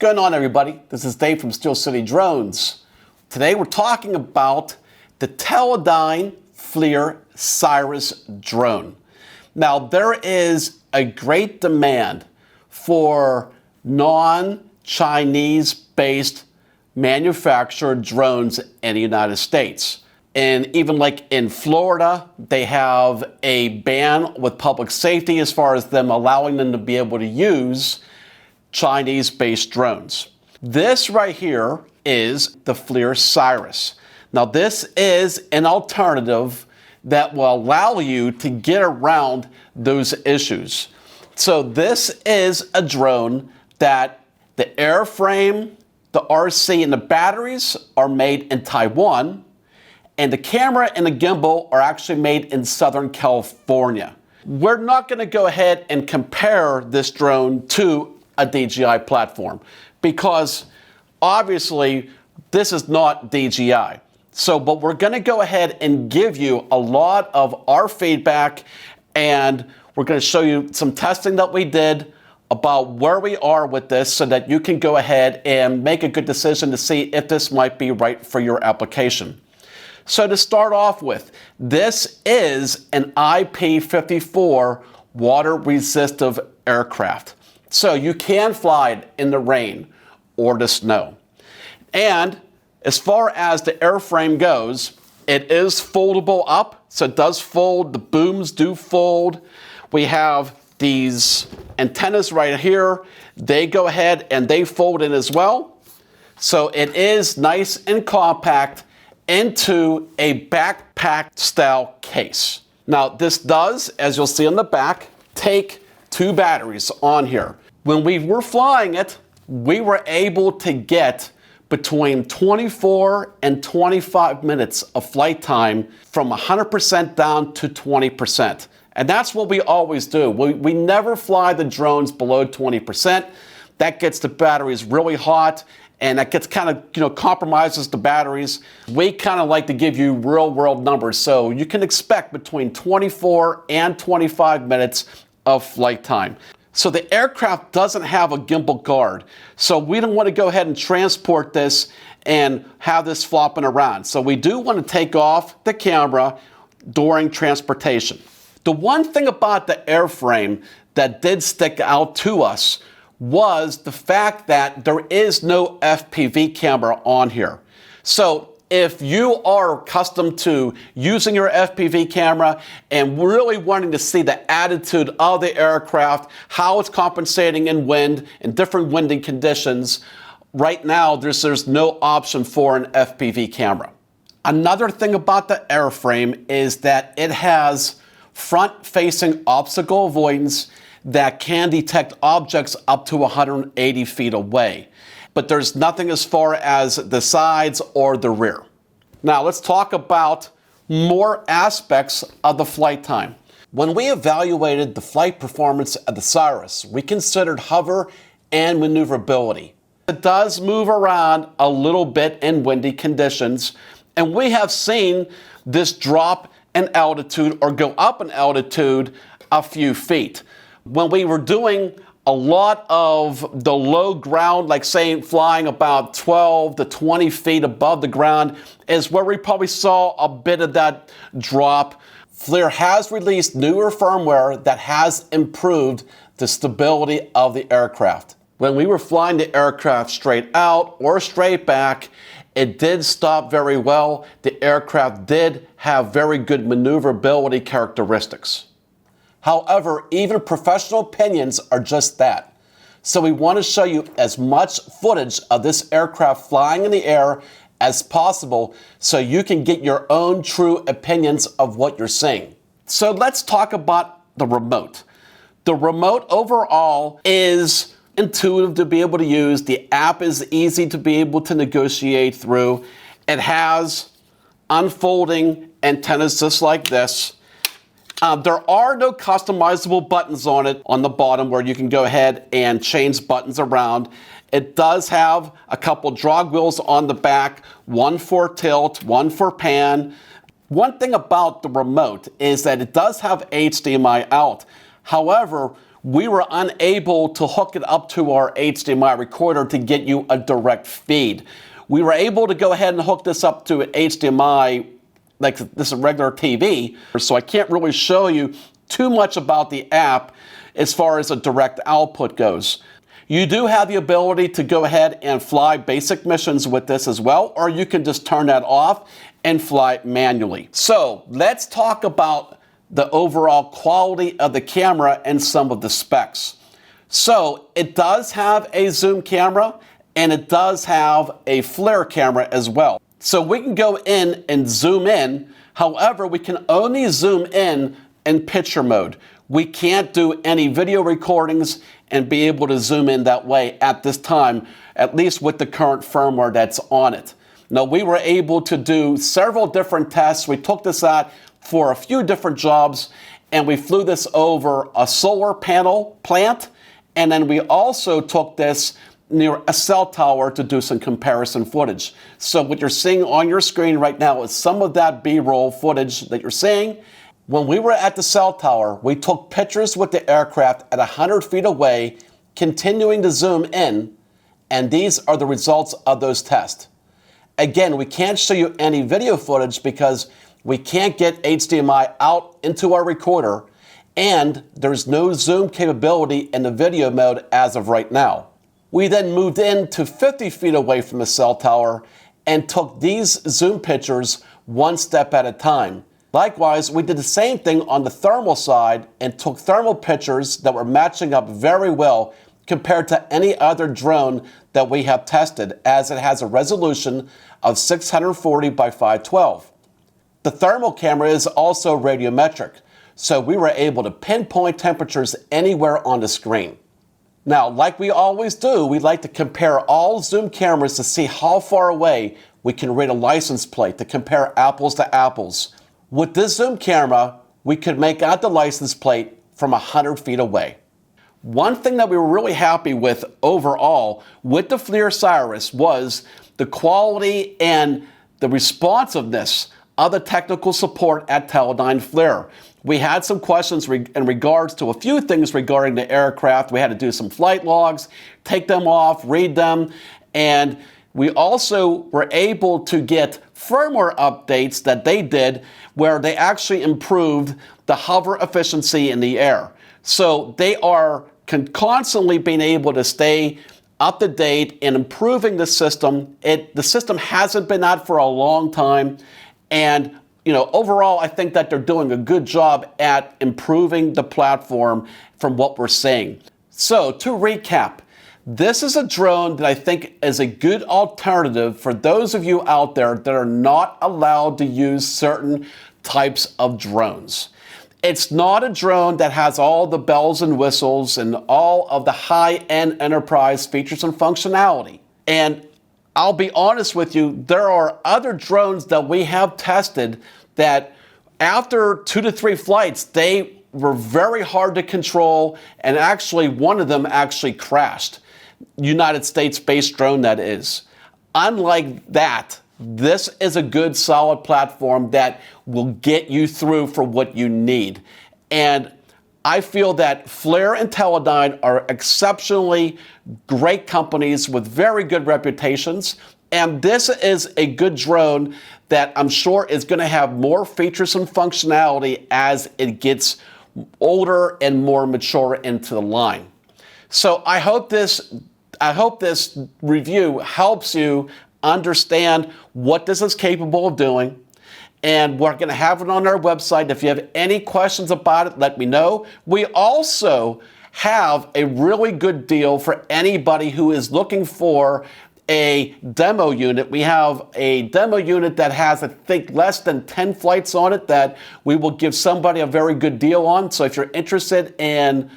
going on, everybody? This is Dave from Steel City Drones. Today we're talking about the Teledyne FLIR SIRAS drone. Now, there is a great demand for non-Chinese based manufactured drones in the United States. And even like in Florida, they have a ban with public safety as far as them allowing them to be able to use Chinese-based drones. This right here is the FLIR SIRAS. Now, this is an alternative that will allow you to get around those issues. So this is a drone that the airframe, the RC, and the batteries are made in Taiwan, and the camera and the gimbal are actually made in Southern California. We're not going to go ahead and compare this drone to a DJI platform because obviously this is not DJI. But we're going to go ahead and give you a lot of our feedback, and we're going to show you some testing that we did about where we are with this so that you can go ahead and make a good decision to see if this might be right for your application. So to start off with, this is an IP54 water resistive aircraft. So you can fly it in the rain or the snow. And as far as the airframe goes, it is foldable up. So it does fold, the booms do fold. We have these antennas right here. They go ahead and they fold in as well. So it is nice and compact into a backpack style case. Now this does, as you'll see on the back, take 2 batteries on here. When we were flying it, we were able to get between 24 and 25 minutes of flight time from 100% down to 20%. And that's what we always do. We never fly the drones below 20%. That gets the batteries really hot, and that gets kind of, compromises the batteries. We kind of like to give you real world numbers. So you can expect between 24 and 25 minutes of flight time. So the aircraft doesn't have a gimbal guard. So we don't want to go ahead and transport this and have this flopping around. So we do want to take off the camera during transportation. The one thing about the airframe that did stick out to us was the fact that there is no FPV camera on here. So if you are accustomed to using your FPV camera and really wanting to see the attitude of the aircraft, how it's compensating in wind and different winding conditions, right now there's no option for an FPV camera. Another thing about the airframe is that it has front-facing obstacle avoidance that can detect objects up to 180 feet away. But there's nothing as far as the sides or the rear. Now let's talk about more aspects of the flight time. When we evaluated the flight performance of the SIRAS, we considered hover and maneuverability. It does move around a little bit in windy conditions, and we have seen this drop in altitude or go up in altitude a few feet. When we were doing a lot of the low ground, like say flying about 12 to 20 feet above the ground, is where we probably saw a bit of that drop. FLIR has released newer firmware that has improved the stability of the aircraft. When we were flying the aircraft straight out or straight back, it did stop very well. The aircraft did have very good maneuverability characteristics. However, even professional opinions are just that. So we want to show you as much footage of this aircraft flying in the air as possible so you can get your own true opinions of what you're seeing. So let's talk about the remote. The remote overall is intuitive to be able to use. The app is easy to be able to negotiate through. It has unfolding antennas just like this. There are no customizable buttons on it on the bottom where you can go ahead and change buttons around. It does have a couple jog wheels on the back, one for tilt, one for pan. One thing about the remote is that it does have HDMI out. However, we were unable to hook it up to our HDMI recorder to get you a direct feed. We were able to go ahead and hook this up to an HDMI, like this is a regular TV, so I can't really show you too much about the app as far as a direct output goes. You do have the ability to go ahead and fly basic missions with this as well, or you can just turn that off and fly manually. So let's talk about the overall quality of the camera and some of the specs. So it does have a zoom camera and it does have a FLIR camera as well. So we can go in and zoom in. However, we can only zoom in picture mode. We can't do any video recordings and be able to zoom in that way at this time, at least with the current firmware that's on it. Now, we were able to do several different tests. We took this out for a few different jobs, and we flew this over a solar panel plant, and then we also took this near a cell tower to do some comparison footage. So what you're seeing on your screen right now is some of that B-roll footage that you're seeing. When we were at the cell tower, we took pictures with the aircraft at 100 feet away, continuing to zoom in, and these are the results of those tests. Again, we can't show you any video footage because we can't get HDMI out into our recorder, and there's no zoom capability in the video mode as of right now. We then moved in to 50 feet away from the cell tower and took these zoom pictures one step at a time. Likewise, we did the same thing on the thermal side and took thermal pictures that were matching up very well compared to any other drone that we have tested, as it has a resolution of 640 by 512. The thermal camera is also radiometric, so we were able to pinpoint temperatures anywhere on the screen. Now, like we always do, we like to compare all zoom cameras to see how far away we can read a license plate, to compare apples to apples. With this zoom camera, we could make out the license plate from 100 feet away. One thing that we were really happy with overall with the FLIR SIRAS was the quality and the responsiveness of the technical support at Teledyne FLIR. We had some questions in regards to a few things regarding the aircraft. We had to do some flight logs, take them off, read them, and we also were able to get firmware updates that they did where they actually improved the hover efficiency in the air. So they are constantly being able to stay up to date and improving the system. The system hasn't been out for a long time, and overall, I think that they're doing a good job at improving the platform from what we're seeing. So to recap, this is a drone that I think is a good alternative for those of you out there that are not allowed to use certain types of drones. It's not a drone that has all the bells and whistles and all of the high-end enterprise features and functionality. And I'll be honest with you, there are other drones that we have tested that after 2 to 3 flights, they were very hard to control, and actually one of them actually crashed. United States-based drone, that is. Unlike that, this is a good solid platform that will get you through for what you need. And I feel that FLIR and Teledyne are exceptionally great companies with very good reputations. And this is a good drone that I'm sure is going to have more features and functionality as it gets older and more mature into the line. So I hope this review helps you understand what this is capable of doing. And we're going to have it on our website. If you have any questions about it, let me know. We also have a really good deal for anybody who is looking for a demo unit. We have a demo unit that has, I think, less than 10 flights on it that we will give somebody a very good deal on. So if you're interested in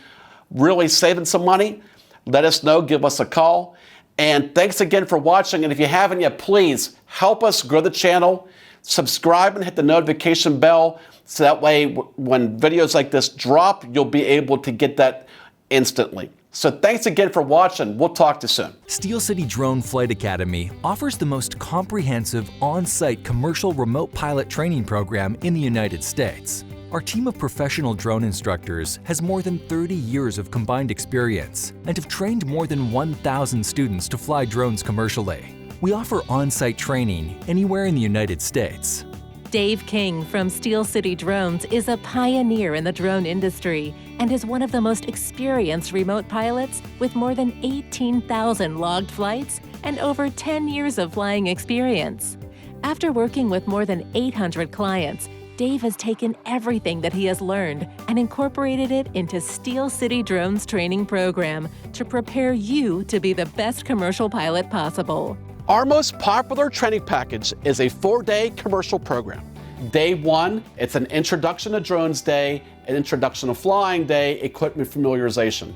really saving some money, let us know, give us a call. And thanks again for watching. And if you haven't yet, please help us grow the channel. Subscribe and hit the notification bell so that way when videos like this drop, you'll be able to get that instantly. So thanks again for watching. We'll talk to you soon. Steel City Drone Flight Academy offers the most comprehensive on-site commercial remote pilot training program in the United States. Our team of professional drone instructors has more than 30 years of combined experience and have trained more than 1,000 students to fly drones commercially. We offer on-site training anywhere in the United States. Dave King from Steel City Drones is a pioneer in the drone industry and is one of the most experienced remote pilots with more than 18,000 logged flights and over 10 years of flying experience. After working with more than 800 clients, Dave has taken everything that he has learned and incorporated it into Steel City Drones training program to prepare you to be the best commercial pilot possible. Our most popular training package is a 4-day commercial program. Day 1, it's an introduction to drones day, an introduction to flying day, equipment familiarization.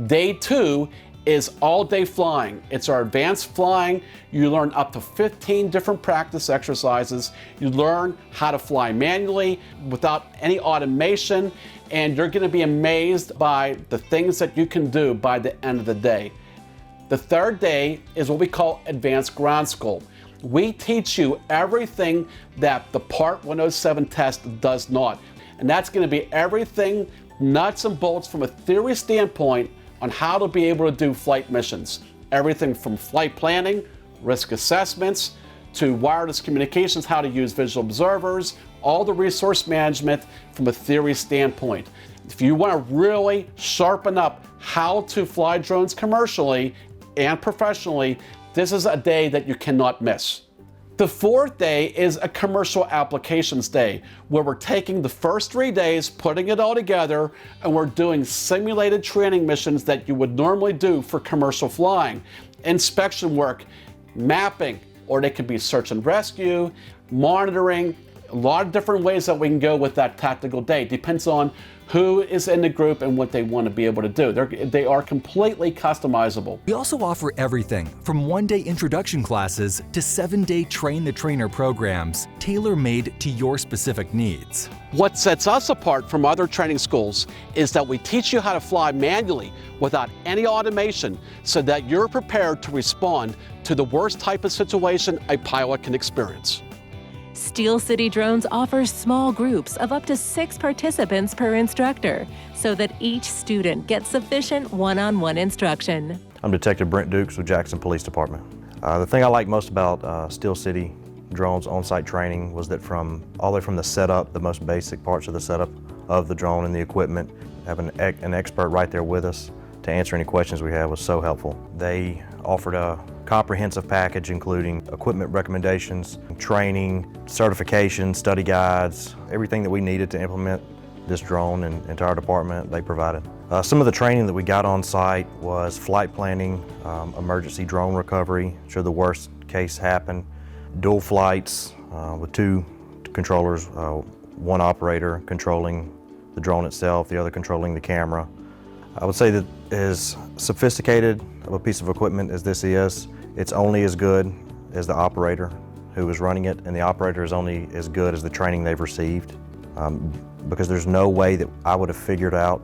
Day 2 is all-day flying. It's our advanced flying. You learn up to 15 different practice exercises. You learn how to fly manually without any automation, and you're going to be amazed by the things that you can do by the end of the day. The 3rd day is what we call Advanced Ground School. We teach you everything that the Part 107 test does not, and that's going to be everything nuts and bolts from a theory standpoint on how to be able to do flight missions. Everything from flight planning, risk assessments, to wireless communications, how to use visual observers, all the resource management from a theory standpoint. If you want to really sharpen up how to fly drones commercially and professionally, this is a day that you cannot miss. The 4th day is a commercial applications day, where we're taking the first 3 days, putting it all together, and we're doing simulated training missions that you would normally do for commercial flying. Inspection work, mapping, or they could be search and rescue, monitoring, a lot of different ways that we can go with that tactical day. Depends on who is in the group and what they want to be able to do. They are completely customizable. We also offer everything from 1-day introduction classes to 7-day train-the-trainer programs tailor-made to your specific needs. What sets us apart from other training schools is that we teach you how to fly manually without any automation so that you're prepared to respond to the worst type of situation a pilot can experience. Steel City Drones offers small groups of up to 6 participants per instructor so that each student gets sufficient one-on-one instruction. I'm Detective Brent Dukes with Jackson Police Department. The thing I like most about Steel City Drones on-site training was that all the way from the setup, the most basic parts of the setup of the drone and the equipment, having an expert right there with us to answer any questions we had was so helpful. They offered a comprehensive package including equipment recommendations, training, certification, study guides, everything that we needed to implement this drone into our department, they provided. Some of the training that we got on site was flight planning, emergency drone recovery, should the worst case happen, dual flights with 2 controllers, one operator controlling the drone itself, the other controlling the camera. I would say that as sophisticated of a piece of equipment as this is, it's only as good as the operator who is running it, and the operator is only as good as the training they've received. Because there's no way that I would have figured out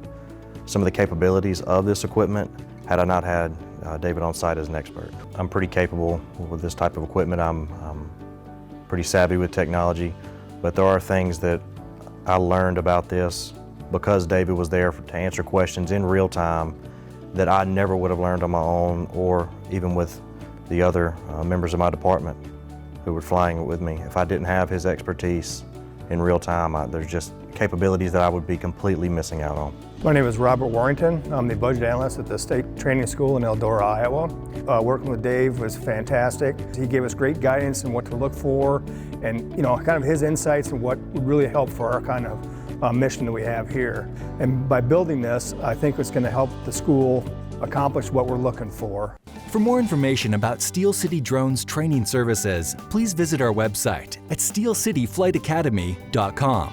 some of the capabilities of this equipment had I not had David on site as an expert. I'm pretty capable with this type of equipment. I'm pretty savvy with technology, but there are things that I learned about this because David was there to answer questions in real time that I never would have learned on my own, or even with the other members of my department who were flying it with me. If I didn't have his expertise in real time, there's just capabilities that I would be completely missing out on. My name is Robert Warrington. I'm the budget analyst at the State Training School in Eldora, Iowa. Working with Dave was fantastic. He gave us great guidance on what to look for, and kind of his insights and what would really help for our kind of mission that we have here. And by building this, I think it's going to help the school accomplish what we're looking for. For more information about Steel City Drones training services, please visit our website at steelcityflightacademy.com.